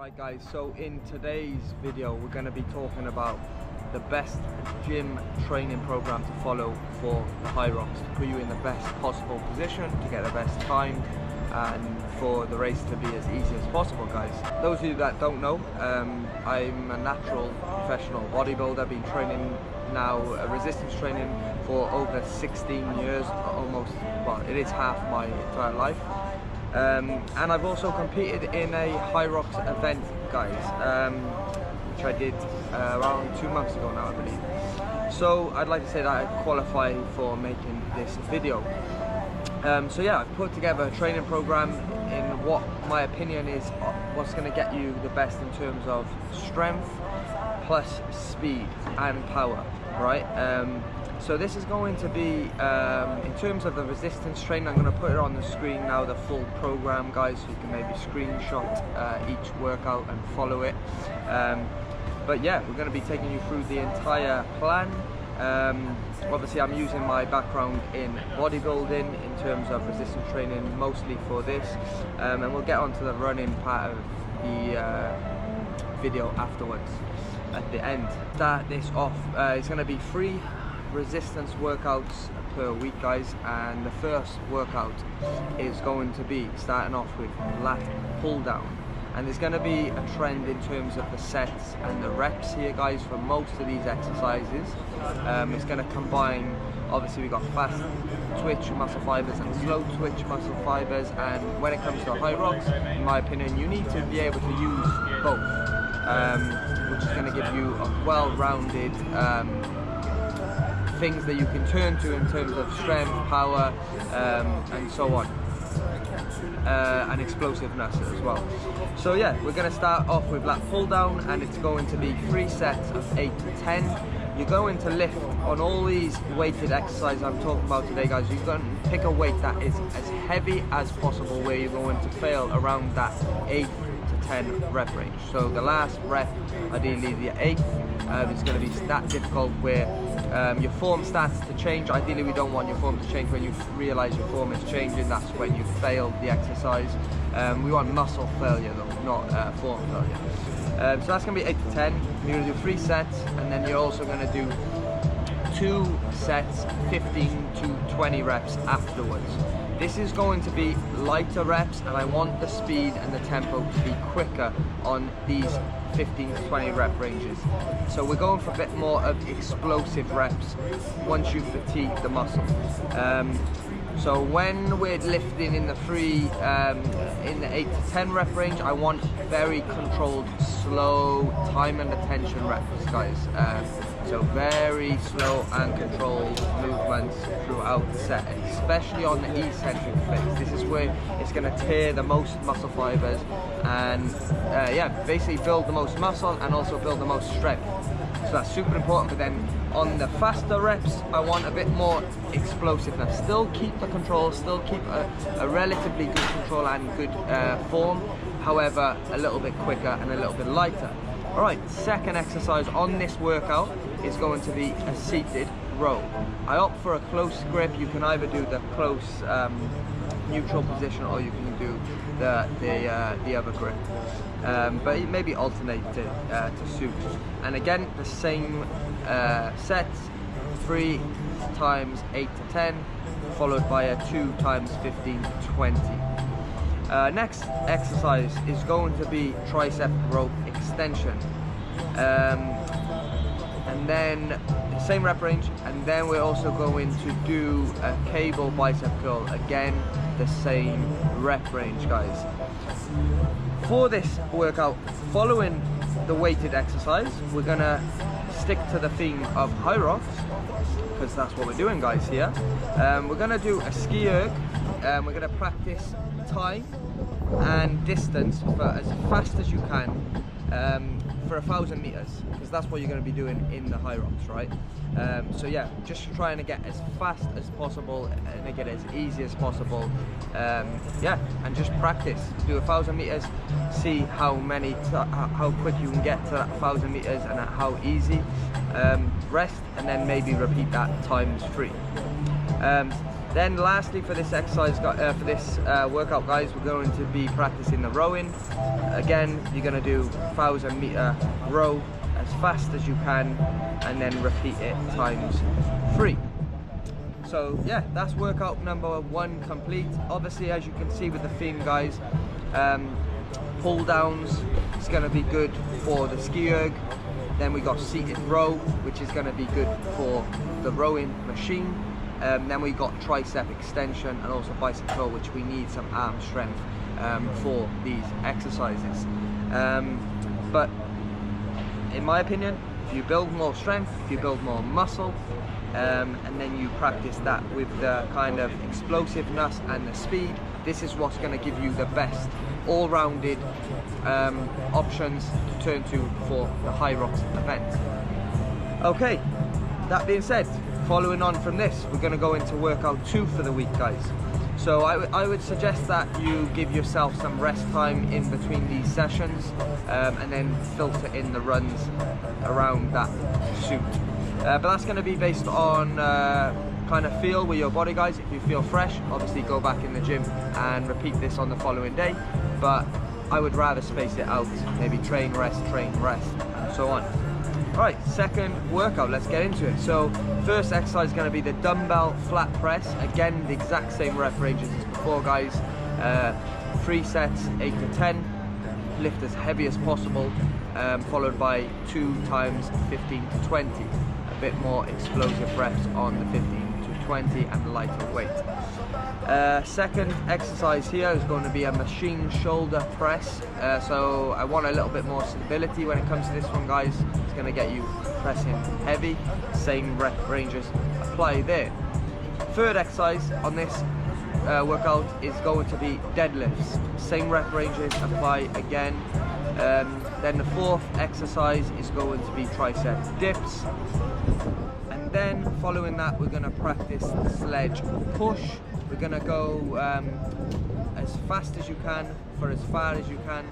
Alright guys, so in today's video we're going to be talking about the best gym training program to follow for the HYROX to put you in the best possible position, to get the best time and for the race to be as easy as possible, guys. Those of you that don't know, I'm a natural professional bodybuilder. I've been training now, resistance training for over 16 years, almost, well, it is half my entire life. And I've also competed in a HYROX event, guys, which I did around 2 months ago now, I believe. So I'd like to say that I qualify for making this video. So yeah, I've put together a training program in what my opinion is what's going to get you the best in terms of strength plus speed and power, right? So this is going to be, in terms of the resistance training, I'm going to put it on the screen now, the full program, guys, so you can maybe screenshot each workout and follow it. But yeah, we're going to be taking you through the entire plan. Obviously I'm using my background in bodybuilding in terms of resistance training mostly for this, and we'll get onto the running part of the video afterwards at the end. Start this off, it's going to be 3 resistance workouts per week, guys, and the first workout is going to be starting off with lat pull down, and there's going to be a trend in terms of the sets and the reps here, guys, for most of these exercises. It's going to combine, obviously we've got fast twitch muscle fibers and slow twitch muscle fibers, and when it comes to HYROX, in my opinion, you need to be able to use both, which is going to give you a well-rounded things that you can turn to in terms of strength, power, and so on, and explosiveness as well. So yeah, we're going to start off with lat pull down, and it's going to be 3 sets of 8 to 10. You're going to lift on all these weighted exercises I'm talking about today, guys. You're going to pick a weight that is as heavy as possible, where you're going to fail around that 8 to 10 rep range. So the last rep, ideally the 8th, is going to be that difficult where your form starts to change. Ideally we don't want your form to change when you realise your form is changing. That's when you failed the exercise. We want muscle failure though, not form failure. So that's going to be 8 to 10. You're going to do 3 sets, and then you're also going to do 2 sets, 15 to 20 reps afterwards. This is going to be lighter reps, and I want the speed and the tempo to be quicker on these 15 to 20 rep ranges. So we're going for a bit more of explosive reps once you fatigue the muscle. So when we're lifting in the 8 to 10 rep range, I want very controlled, slow, time and attention reps, guys. So very slow and controlled movements throughout the set, especially on the eccentric phase. This is where it's going to tear the most muscle fibers and yeah, basically build the most muscle and also build the most strength. So that's super important. But then on the faster reps, I want a bit more explosiveness. Still keep the control, still keep a relatively good control and good form, however a little bit quicker and a little bit lighter. Alright, second exercise on this workout is going to be a seated row. I opt for a close grip. You can either do the close neutral position, or you can do the other grip, but maybe alternate it to suit. And again, the same sets, 3 times 8 to 10, followed by a 2 times 15 to 20. Next exercise is going to be tricep rope extension, and then same rep range, and then we're also going to do a cable bicep curl, again the same rep range, guys. For this workout, following the weighted exercise, we're gonna stick to the theme of HYROX, because that's what we're doing, guys, here. We're gonna do a ski erg, we're gonna practice time and distance for as fast as you can, for 1,000 meters, because that's what you're going to be doing in the HYROX, right? So yeah, just trying to get as fast as possible and make it as easy as possible. Yeah, and just practice. Do 1,000 meters, see how quick you can get to that 1,000 meters and how easy. Rest, and then maybe repeat that times 3. Then lastly for this exercise, for this workout guys, we're going to be practicing the rowing. Again, you're going to do 1,000 meter row as fast as you can and then repeat it times 3. So yeah, that's workout number 1 complete. Obviously, as you can see with the theme guys, pull downs is going to be good for the ski erg. Then we got seated row, which is going to be good for the rowing machine. Then we got tricep extension and also bicep curl, which we need some arm strength for these exercises. But in my opinion, if you build more strength, if you build more muscle, and then you practice that with the kind of explosiveness and the speed, this is what's going to give you the best all-rounded options to turn to for the HYROX event. Okay, that being said, following on from this, we're going to go into workout 2 for the week guys. So I would suggest that you give yourself some rest time in between these sessions, and then filter in the runs around that suit. But that's going to be based on kind of feel with your body guys. If you feel fresh, obviously go back in the gym and repeat this on the following day, but I would rather space it out, maybe train, rest, and so on. Right, second workout, let's get into it. So first exercise is going to be the dumbbell flat press. Again, the exact same rep ranges as before guys. 3 sets, 8 to 10, lift as heavy as possible, followed by 2 times 15 to 20. A bit more explosive reps on the 15 to 20 and lighter weight. Second exercise here is going to be a machine shoulder press. So I want a little bit more stability when it comes to this one guys. It's going to get you pressing heavy, same rep ranges apply there. Third exercise on this workout is going to be deadlifts, same rep ranges apply again. Then the fourth exercise is going to be tricep dips, and then following that we're going to practice the sledge push. We're going to go as fast as you can for as far as you can,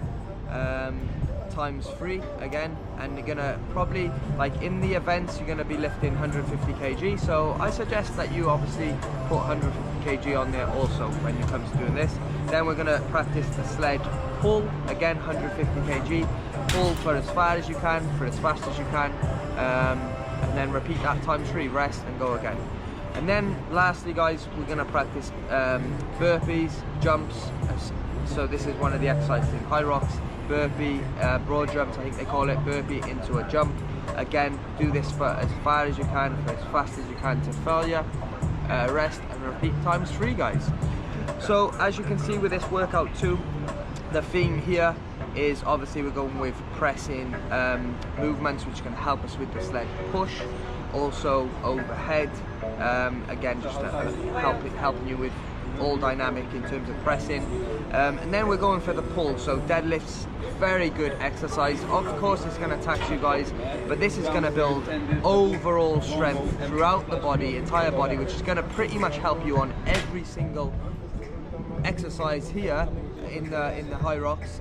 times 3 again, and you're going to probably, like in the events, you're going to be lifting 150 kg, so I suggest that you obviously put 150 kg on there also when it comes to doing this. Then we're going to practice the sledge pull, again 150 kg, pull for as far as you can, for as fast as you can, and then repeat that times 3, rest and go again. And then lastly guys, we're going to practice burpees, jumps. So this is one of the exercises in HYROX, burpee, broad jumps I think they call it, burpee into a jump. Again, do this for as far as you can, for as fast as you can to failure, rest and repeat times 3 guys. So as you can see with this workout too, the theme here is obviously we're going with pressing movements which can help us with the sledge push, also overhead, again just helping you with all dynamic in terms of pressing, and then we're going for the pull, so deadlifts, very good exercise. Of course it's going to tax you guys, but this is going to build overall strength throughout the body, entire body, which is going to pretty much help you on every single exercise here in the HYROX,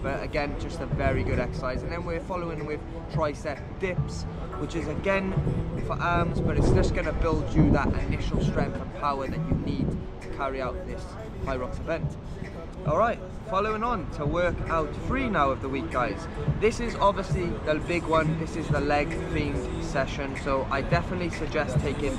but again just a very good exercise. And then we're following with tricep dips, which is again for arms, but it's just going to build you that initial strength and power that you need to carry out this HYROX event. Alright, following on to workout 3 now of the week guys. This is obviously the big one, this is the leg themed session, so I definitely suggest taking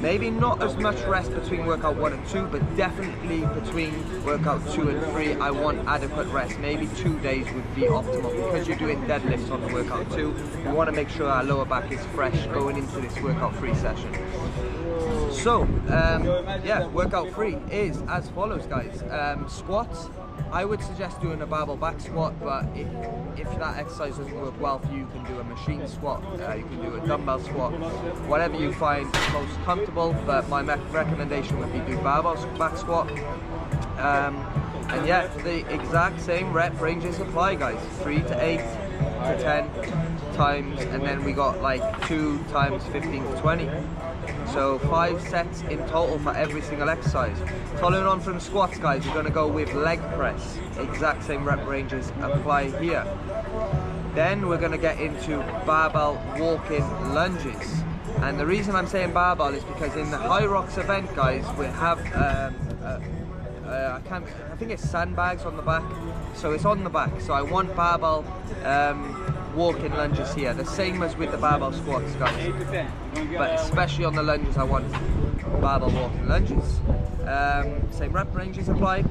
maybe not as much rest between workout 1 and 2, but definitely between workout 2 and 3 I want adequate rest. Maybe 2 days would be optimal, because you're doing deadlifts on the workout 2. We want to make sure our lower back is fresh going into this workout 3 session. So yeah, workout 3 is as follows guys. Squats, I would suggest doing a barbell back squat, but if that exercise doesn't work well for you, you can do a machine squat, you can do a dumbbell squat, whatever you find most comfortable, but my recommendation would be do barbell back squat. And yeah, the exact same rep ranges apply guys, 3 to 8 to 10 times, and then we got like 2 times 15 to 20. So 5 sets in total for every single exercise. Following on from squats guys, we're going to go with leg press. Exact same rep ranges apply here. Then we're going to get into barbell walking lunges. And the reason I'm saying barbell is because in the HYROX event, guys, we have I think it's sandbags on the back, so it's on the back. So I want barbell walking lunges here, the same as with the barbell squats, guys, but especially on the lunges I want barbell walking lunges. Same rep ranges applied.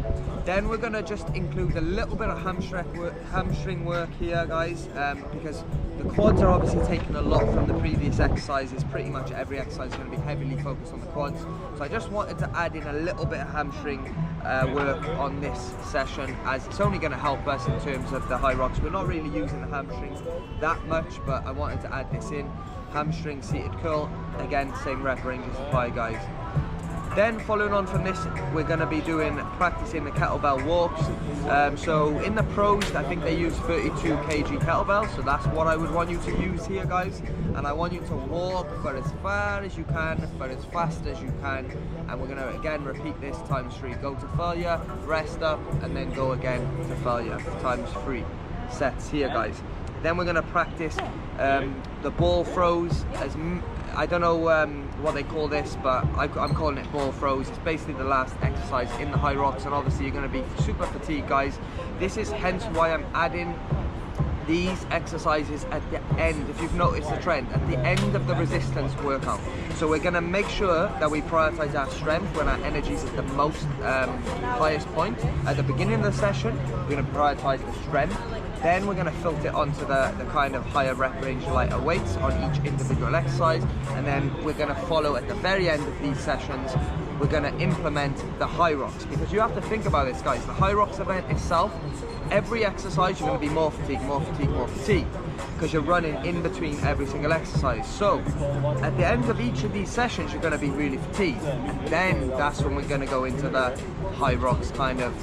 Then we're gonna just include a little bit of hamstring work here, guys, because the quads are obviously taking a lot from the previous exercises. Pretty much every exercise is going to be heavily focused on the quads. So I just wanted to add in a little bit of hamstring work on this session, as it's only going to help us in terms of the HYROX. We're not really using the hamstrings that much, but I wanted to add this in. Hamstring seated curl, again, same rep ranges apply, guys. Then following on from this, we're going to be practicing the kettlebell walks. So in the pros, I think they use 32 kg kettlebells, so that's what I would want you to use here, guys. And I want you to walk for as far as you can, for as fast as you can. And we're going to again repeat this times 3. Go to failure, rest up, and then go again to failure times 3 sets here, guys. Then we're going to practice the ball throws. I don't know what they call this, but I'm calling it ball throws. It's basically the last exercise in the HYROX, and obviously you're going to be super fatigued, guys. This is hence why I'm adding these exercises at the end. If you've noticed the trend, at the end of the resistance workout. So we're going to make sure that we prioritize our strength when our energy is at the most highest point. At the beginning of the session, we're going to prioritize the strength. Then we're going to filter it onto the kind of higher rep range, lighter weights on each individual exercise. And then we're going to follow at the very end of these sessions, we're going to implement the HYROX. Because you have to think about this, guys. The HYROX event itself, every exercise you're going to be more fatigued, more fatigued, more fatigued, because you're running in between every single exercise. So at the end of each of these sessions, you're going to be really fatigued. And then that's when we're going to go into the HYROX kind of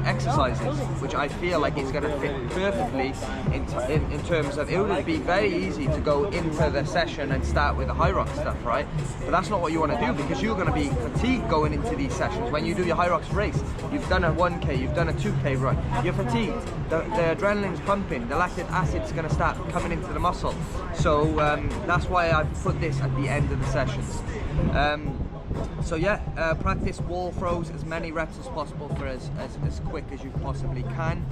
exercises, which I feel like it's going to fit perfectly in terms of, it would be very easy to go into the session and start with the HYROX stuff, right? But that's not what you want to do, because you're going to be fatigued going into these sessions. When you do your HYROX race, you've done a 1K, you've done a 2K run, you're fatigued, the adrenaline's pumping, the lactic acid's going to start coming into the muscle. So that's why I've put this at the end of the sessions. So yeah, practice wall throws as many reps as possible for as quick as you possibly can.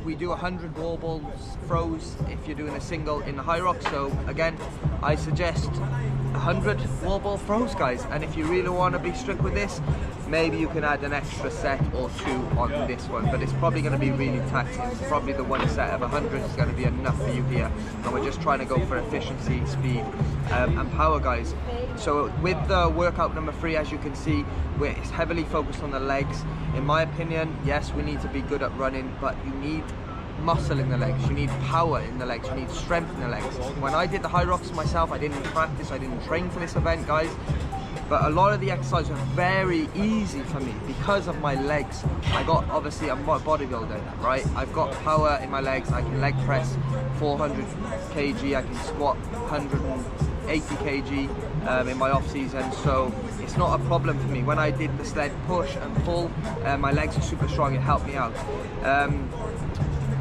We do 100 wall balls throws if you're doing a single in the HYROX. So again, I suggest 100 wall ball throws, guys. And if you really want to be strict with this, maybe you can add an extra set or 2 on this one, but it's probably going to be really taxing. Probably the one set of 100 is going to be enough for you here, and we're just trying to go for efficiency, speed, and power, guys. So with the workout number 3, as you can see, it's heavily focused on the legs. In my opinion, yes, we need to be good at running, but you need muscle in the legs, you need power in the legs, you need strength in the legs. When I did the HYROX myself, I didn't practice, I didn't train for this event, guys. But a lot of the exercises are very easy for me because of my legs. Obviously I'm a bodybuilder, right? I've got power in my legs. I can leg press 400 kg, I can squat 180 kg in my off season, so it's not a problem for me. When I did the sled push and pull, my legs are super strong, it helped me out.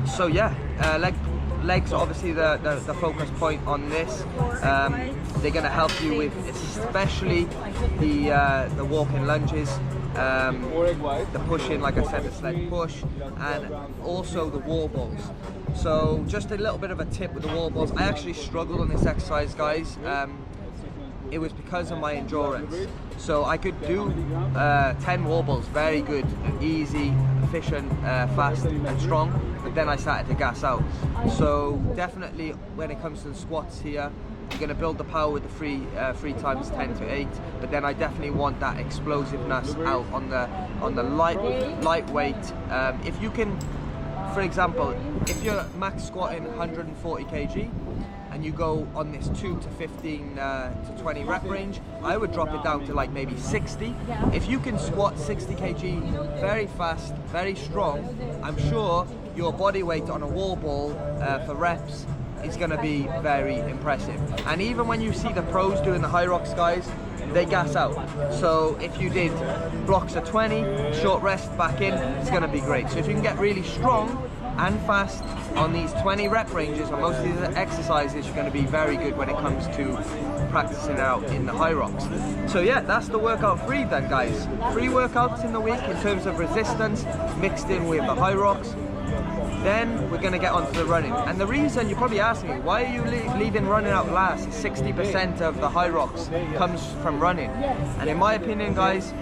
So yeah, legs are obviously the focus point on this. They're going to help you with especially the walking lunges, the pushing, like I said, the sled push, and also the wall balls. So just a little bit of a tip with the wall balls. I actually struggled on this exercise, guys. It was because of my endurance. So I could do 10 wall balls, very good, easy, efficient, fast and strong, but then I started to gas out. So definitely when it comes to the squats here, you're going to build the power with the 3 times 10 to 8, but then I definitely want that explosiveness out on the lightweight. If you can, for example, if you're max squatting 140 kg and you go on this 2 to 15 to 20 rep range, I would drop it down to like maybe 60. If you can squat 60 kg very fast, very strong, I'm sure your body weight on a wall ball for reps is going to be very impressive. And even when you see the pros doing the HYROX, guys, they gas out. So if you did blocks of 20, short rest, back in, it's going to be great. So if you can get really strong, and fast on these 20 rep ranges on most of these exercises, you're going to be very good when it comes to practicing out in the HYROX. So yeah, that's the workout 3 then, guys. 3 workouts in the week in terms of resistance mixed in with the HYROX. Then we're going to get onto the running. And the reason, you're probably asking me, why are you leaving running out last? 60% of the HYROX comes from running. And in my opinion, guys,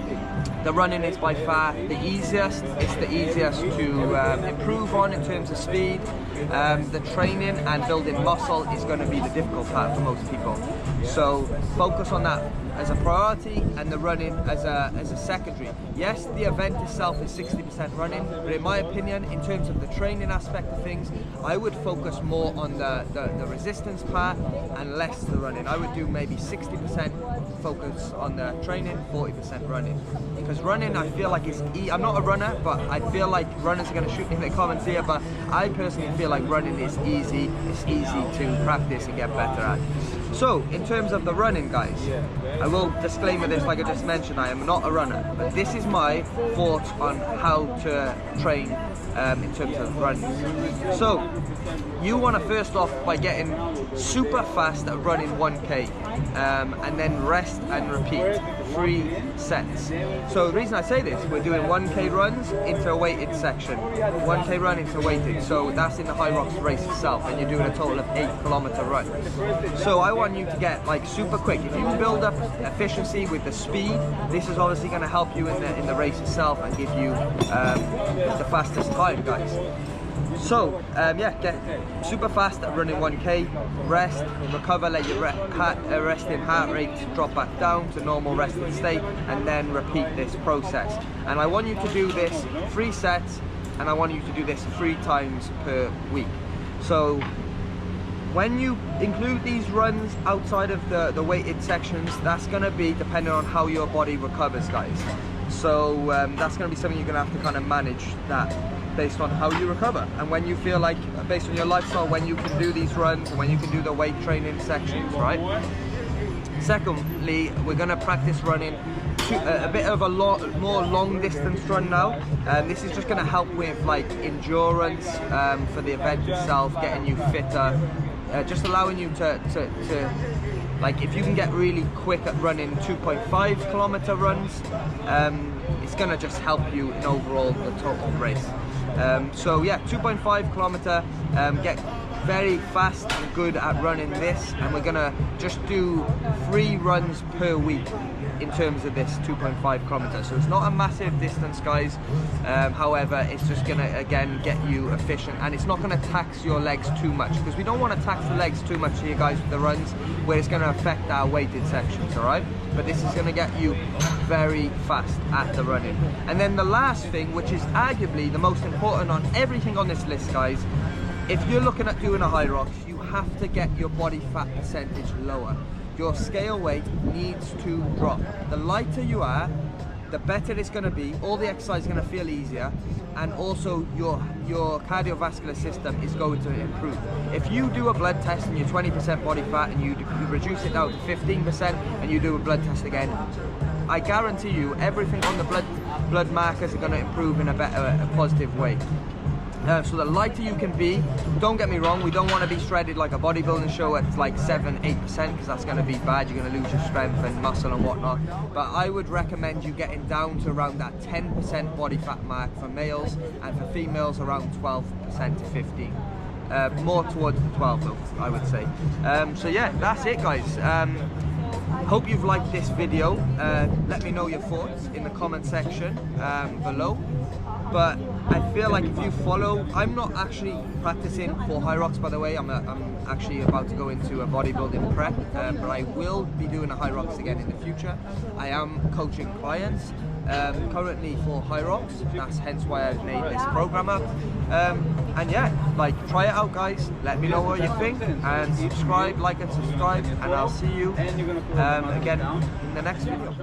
the running is by far the easiest. It's the easiest to improve on in terms of speed. The training and building muscle is going to be the difficult part for most people. So focus on that as a priority and the running as a secondary. Yes, the event itself is 60% running, but in my opinion, in terms of the training aspect of things, I would focus more on the resistance part and less the running. I would do maybe 60% focus on the training, 40% running. Because running, I feel like it's I'm not a runner, but I feel like runners are going to shoot me in the comments here, but I personally feel like running is easy. It's easy to practice and get better at. So, in terms of the running, guys, I will disclaimer this like I just mentioned, I am not a runner, but this is my thoughts on how to train in terms of running. So, you want to first off by getting super fast at running 1K and then rest and repeat 3 sets. So the reason I say this, we're doing 1K runs into a weighted section, 1K run into weighted, so that's in the HYROX race itself, and you're doing a total of 8-kilometer run. So I want you to get like super quick. If you build up efficiency with the speed, this is obviously going to help you in the race itself and give you the fastest time, guys. So yeah, get super fast at running 1K, rest, recover, let your resting heart rate drop back down to normal resting state, and then repeat this process. And I want you to do this 3 sets, and I want you to do this 3 times per week. So when you include these runs outside of the weighted sections, that's going to be depending on how your body recovers, guys. So that's going to be something you're going to have to kind of manage that based on how you recover, and when you feel like, based on your lifestyle, when you can do these runs and when you can do the weight training sections, right? Secondly, we're going to practice running a bit of a more long distance run now. This is just going to help with like endurance for the event itself, getting you fitter, just allowing you to like, if you can get really quick at running 2.5-kilometer runs, it's going to just help you in overall the total race. So yeah, 2.5-kilometer, get very fast and good at running this, and we're gonna just do 3 runs per week in terms of this 2.5-kilometer. So it's not a massive distance, guys. However, it's just gonna again get you efficient, and it's not gonna tax your legs too much, because we don't want to tax the legs too much here, guys, with the runs, where it's gonna affect our weighted sections, all right? But this is gonna get you very fast at the running. And then the last thing, which is arguably the most important on everything on this list, guys, if you're looking at doing a HYROX, you have to get your body fat percentage lower. Your scale weight needs to drop. The lighter you are, the better it's going to be. All the exercise is going to feel easier, and also your cardiovascular system is going to improve. If you do a blood test and you're 20% body fat and you reduce it down to 15% and you do a blood test again, I guarantee you everything on the blood markers are going to improve in a positive way. So the lighter you can be, don't get me wrong, we don't want to be shredded like a bodybuilding show at like 7-8%, because that's going to be bad. You're going to lose your strength and muscle and whatnot. But I would recommend you getting down to around that 10% body fat mark for males, and for females around 12% to 15. More towards the 12 though, I would say. So yeah, that's it, guys. Hope you've liked this video. Let me know your thoughts in the comment section below. But I feel like if you follow, I'm not actually practicing for HYROX, by the way. I'm actually about to go into a bodybuilding prep, but I will be doing a HYROX again in the future. I am coaching clients currently for HYROX. That's hence why I've made this program up. And yeah, like, try it out, guys. Let me know what you think, and subscribe, like and subscribe, and I'll see you again in the next video.